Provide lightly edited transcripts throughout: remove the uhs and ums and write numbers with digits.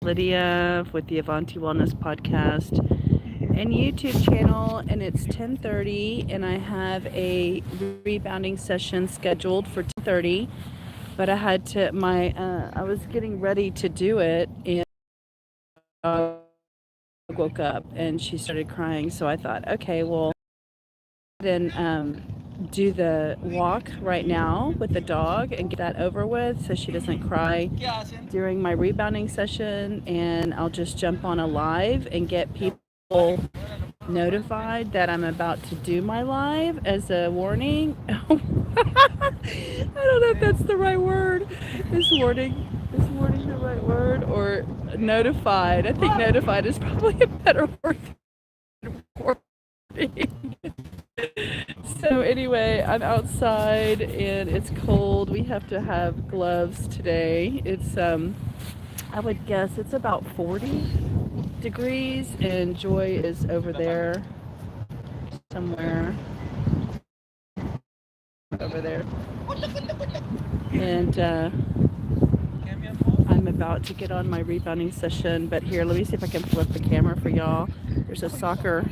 Lydia with the Avanti Wellness Podcast and YouTube channel, and it's 10:30, and I have a rebounding session scheduled for 10:30. But I had to I was getting ready to do it, and dog woke up and she started crying. So I thought, okay, well, then do the walk right now with the dog and get that over with so she doesn't cry during my rebounding session, and I'll just jump on a live and get people notified that I'm about to do my live as a warning. I don't know if that's the right word. Is warning the right word, or notified? I think notified is probably a better word than warning. So anyway, I'm outside and it's cold. We have to have gloves today. It's I would guess it's about 40 degrees, and Joy is over there somewhere over there. And I'm about to get on my rebounding session, but here, let me see if I can flip the camera for y'all. There's a soccer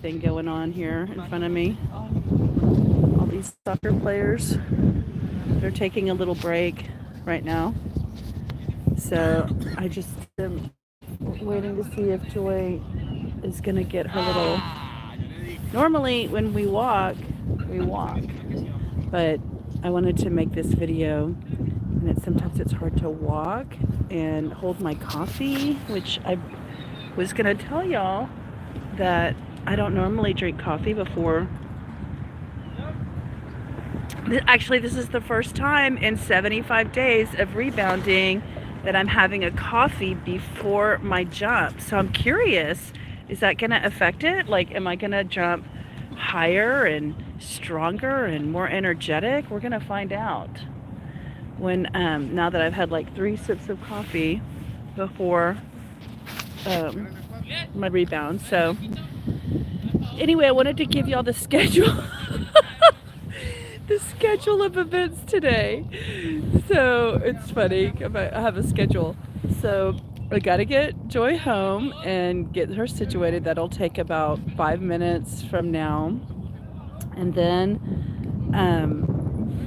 thing going on here in front of me. All these soccer players, they're taking a little break right now. So I just am waiting to see if Joy is going to get her little... Normally when we walk, but I wanted to make this video, and sometimes it's hard to walk and hold my coffee, which I was going to tell y'all that I don't normally drink coffee before. Actually, this is the first time in 75 days of rebounding that I'm having a coffee before my jump. So I'm curious, is that going to affect it? Like, am I going to jump higher and stronger and more energetic? We're going to find out when now that I've had like 3 sips of coffee before my rebound. So anyway, I wanted to give y'all the schedule the schedule of events today. So it's funny, I have a schedule. So I gotta get Joy home and get her situated. That'll take about 5 minutes from now. And then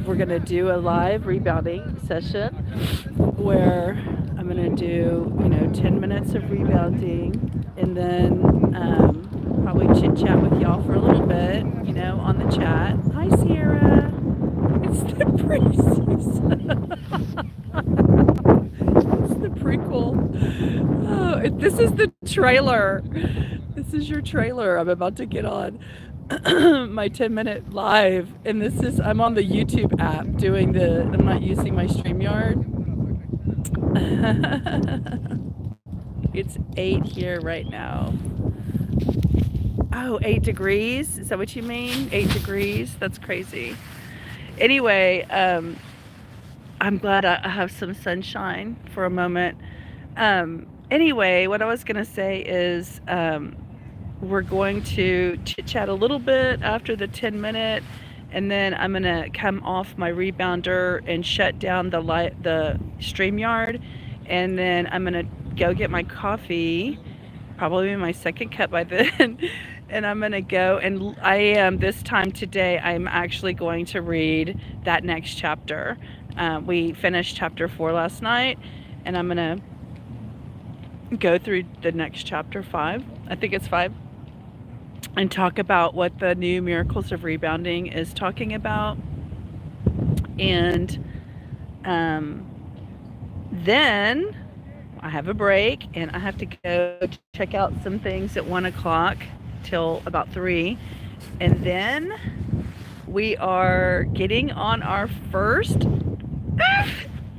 we're gonna do a live rebounding session where I'm gonna do 10 minutes of rebounding, and then probably chit chat with y'all for a little bit, on the chat. Hi, Sierra. It's the it's the prequel. Oh, this is the trailer. This is your trailer. I'm about to get on my 10-minute live, and I'm on the YouTube app doing I'm not using my StreamYard. It's 8 here right now. Oh, 8 degrees? Is that what you mean? 8 degrees? That's crazy. Anyway, I'm glad I have some sunshine for a moment. Anyway, what I was going to say is we're going to chit-chat a little bit after the 10-minute, and then I'm going to come off my rebounder and shut down the StreamYard, and then I'm going to go get my coffee, probably my second cup by then, and I'm going to go, and I am, this time today, I'm actually going to read that next chapter. We finished chapter 4 last night, and I'm going to go through the next chapter 5. I think it's 5. And talk about what the new Miracles of Rebounding is talking about. And then I have a break, and I have to go check out some things at 1 o'clock till about 3. And then we are getting on our first...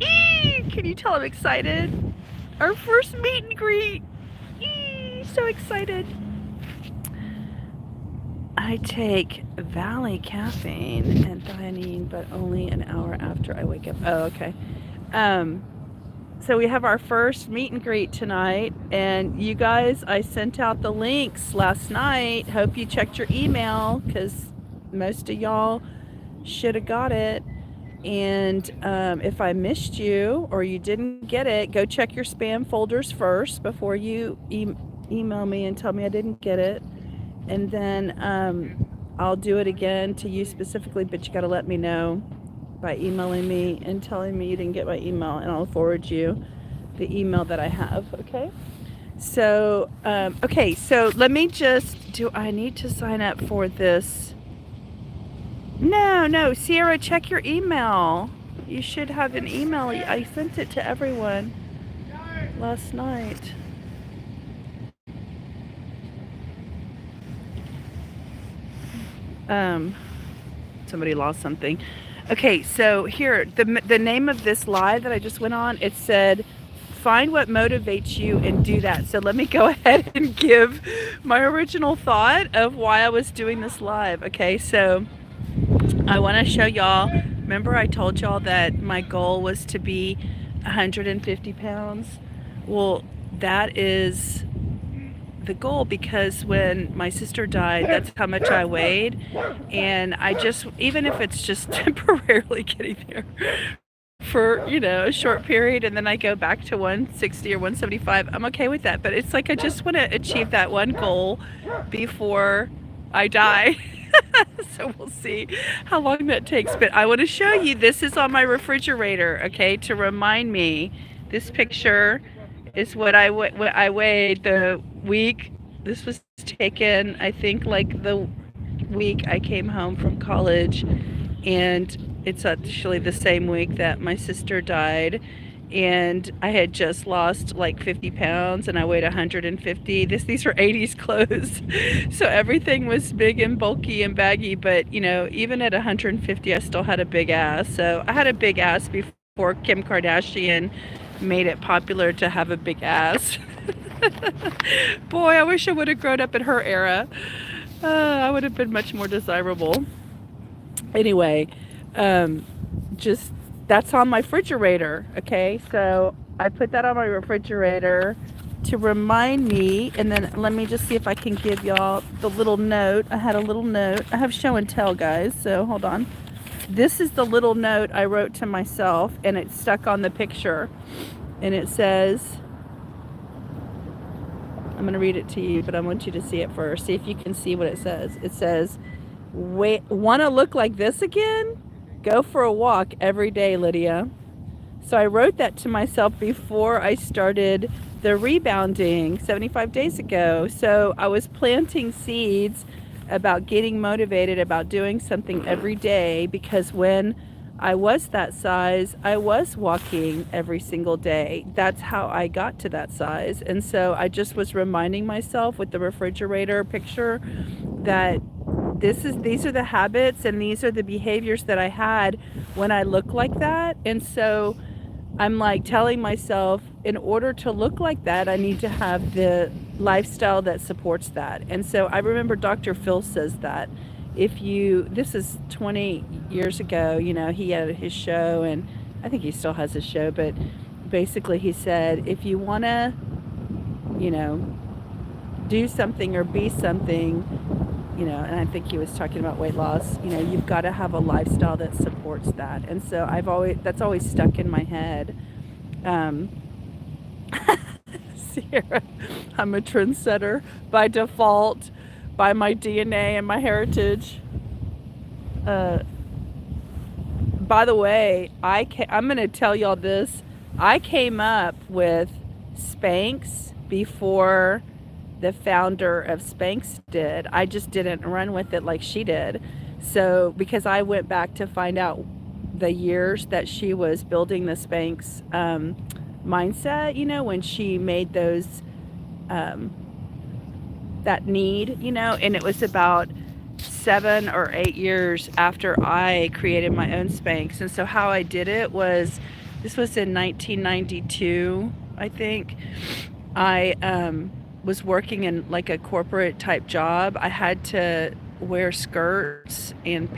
Can you tell I'm excited? Our first meet and greet. So excited. I take Valley caffeine and theanine, but only an hour after I wake up. Oh, okay. So we have our first meet and greet tonight, and you guys, I sent out the links last night. Hope you checked your email, because most of y'all should have got it. And if I missed you or you didn't get it, go check your spam folders first before you email me and tell me I didn't get it. And then I'll do it again to you specifically, but you got to let me know by emailing me and telling me you didn't get my email, and I'll forward you the email that I have, okay? So, okay, so let me just, do I need to sign up for this? No, Sierra, check your email. You should have an email. I sent it to everyone last night. Somebody lost something. Okay, so here, the name of this live that I just went on, it said, find what motivates you and do that. So let me go ahead and give my original thought of why I was doing this live. Okay, so I want to show y'all, remember I told y'all that my goal was to be 150 pounds? Well, that is the goal, because when my sister died, that's how much I weighed, and I just, even if it's just temporarily getting there for, you know, a short period, and then I go back to 160 or 175, I'm okay with that. But it's like I just want to achieve that one goal before I die. So we'll see how long that takes. But I want to show you, this is on my refrigerator, okay, to remind me. This picture is what I weighed the week. This was taken, I think, like the week I came home from college, and it's actually the same week that my sister died, and I had just lost like 50 pounds and I weighed 150. These were 80s clothes, so everything was big and bulky and baggy, but you know, even at 150 I still had a big ass. So I had a big ass before Kim Kardashian made it popular to have a big ass. Boy, I wish I would have grown up in her era. I would have been much more desirable. Anyway, just, that's on my refrigerator, okay? So I put that on my refrigerator to remind me, and then let me just see if I can give y'all the little note. I had a little note. I have show and tell, guys, so hold on. This is the little note I wrote to myself, and it's stuck on the picture. And it says, I'm going to read it to you, but I want you to see it first. See if you can see what it says. It says, wait, want to look like this again? Go for a walk every day, Lydia. So I wrote that to myself before I started the rebounding 75 days ago. So I was planting seeds about getting motivated about doing something every day, because when I was that size, I was walking every single day. That's how I got to that size. And so I just was reminding myself with the refrigerator picture that these are the habits and these are the behaviors that I had when I look like that. And so I'm like telling myself, in order to look like that, I need to have the lifestyle that supports that. And so I remember Dr. Phil says that this is 20 years ago, you know, he had his show, and I think he still has his show, but basically he said, if you want to, you know, do something or be something, you know, and I think he was talking about weight loss, you know, you've got to have a lifestyle that supports that. And so that's always stuck in my head. Sierra, I'm a trendsetter by default, by my DNA and my heritage. By the way, I'm going to tell y'all this. I came up with Spanx before the founder of Spanx did. I just didn't run with it like she did. So, because I went back to find out the years that she was building the Spanx mindset, you know, when she made those, that need, you know, and it was about 7 or 8 years after I created my own Spanx. And so how I did it was, this was in 1992, I think. I was working in like a corporate type job. I had to wear skirts and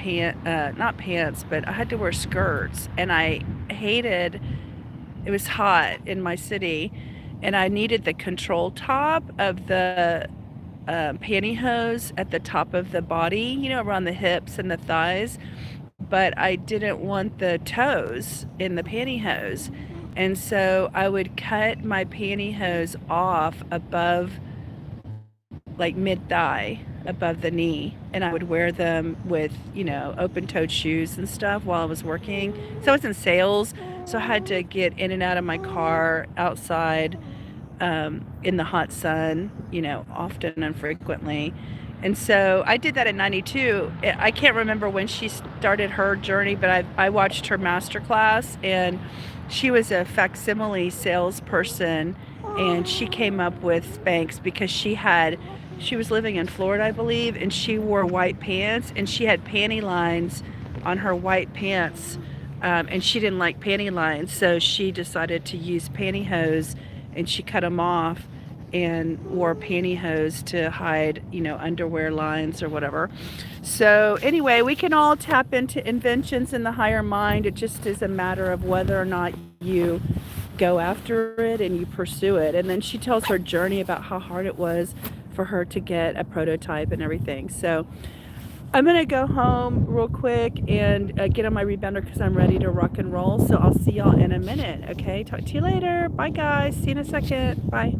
not pants, but I had to wear skirts, and I hated, it was hot in my city, and I needed the control top of the pantyhose at the top of the body, you know, around the hips and the thighs. but I didn't want the toes in the pantyhose. And so I would cut my pantyhose off above, like mid thigh, above the knee, and I would wear them with, open toed shoes and stuff while I was working. So I was in sales, so I had to get in and out of my car outside, in the hot sun, often and frequently. And so I did that in 92. I can't remember when she started her journey, but I watched her master class, and she was a facsimile salesperson, and she came up with Spanx because she was living in Florida, I believe, and she wore white pants, and she had panty lines on her white pants, and she didn't like panty lines, so she decided to use pantyhose, and she cut them off and wore pantyhose to hide, underwear lines or whatever. So anyway, we can all tap into inventions in the higher mind. It just is a matter of whether or not you go after it and you pursue it. And then she tells her journey about how hard it was for her to get a prototype and everything. So I'm going to go home real quick and get on my rebounder because I'm ready to rock and roll. So I'll see y'all in a minute. Okay, talk to you later. Bye, guys. See you in a second. Bye.